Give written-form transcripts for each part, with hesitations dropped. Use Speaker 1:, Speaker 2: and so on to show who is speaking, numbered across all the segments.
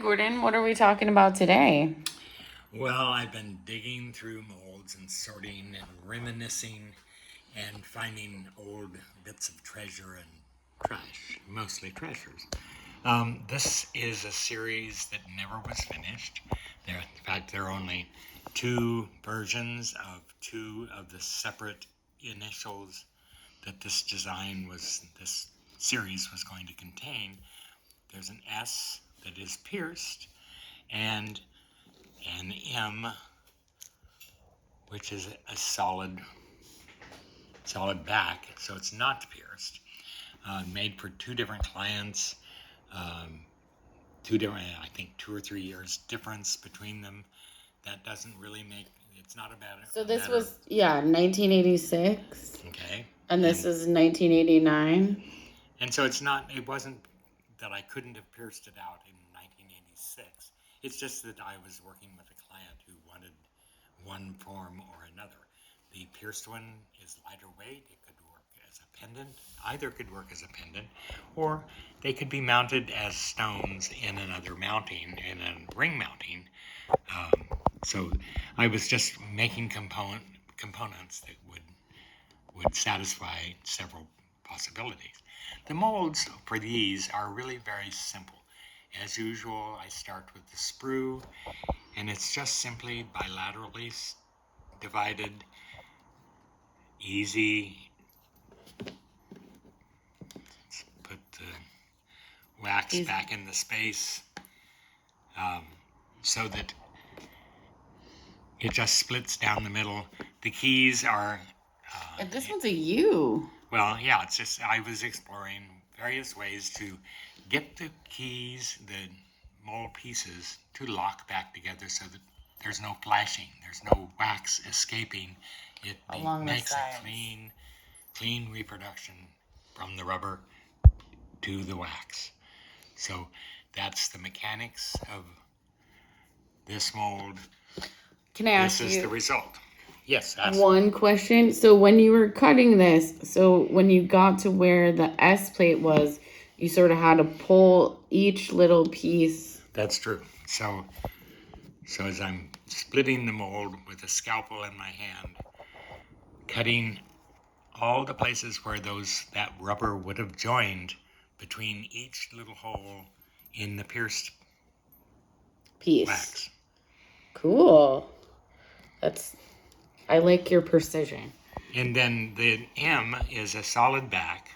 Speaker 1: Gordon, what are we talking about today?
Speaker 2: Well, I've been digging through molds and sorting and reminiscing and finding old bits of treasure and trash, mostly treasures. This is a series that never was finished. In fact, there are only two versions of two of the separate initials that this series was going to contain. There's an S that is pierced and an M, which is a solid back, so it's not pierced. Made for two different clients, I think 2 or 3 years difference between them. That doesn't really it's not a bad.
Speaker 1: So this was, 1986.
Speaker 2: Okay.
Speaker 1: And this is 1989.
Speaker 2: And so it wasn't that I couldn't have pierced it out in 1986. It's just that I was working with a client who wanted one form or another. The pierced one is lighter weight. It could work as a pendant. Either could work as a pendant, or they could be mounted as stones in another mounting, in a ring mounting. So I was just making components that would satisfy several possibilities. The molds for these are really very simple. As usual, I start with the sprue, and it's just simply bilaterally divided, easy. Let's put the wax back in the space so that it just splits down the middle. The keys are...
Speaker 1: And this one's a U.
Speaker 2: Well, yeah, it's just I was exploring various ways to get the keys, the mold pieces, to lock back together so that there's no flashing, there's no wax escaping. It makes a clean reproduction from the rubber to the wax. So that's the mechanics of this mold.
Speaker 1: Can I ask
Speaker 2: you? This is the result. Yes.
Speaker 1: One question. So when you were cutting this, so when you got to where the S plate was, you sort of had to pull each little piece.
Speaker 2: That's true. So as I'm splitting the mold with a scalpel in my hand, cutting all the places where that rubber would have joined between each little hole in the pierced
Speaker 1: piece.
Speaker 2: Wax.
Speaker 1: Cool. I like your precision.
Speaker 2: And then the M is a solid back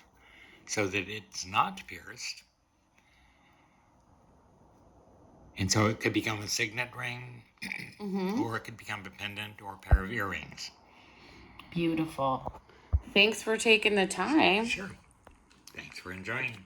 Speaker 2: so that it's not pierced. And so it could become a signet ring, or it could become a pendant or a pair of earrings.
Speaker 1: Beautiful. Thanks for taking the time.
Speaker 2: Sure. Thanks for enjoying.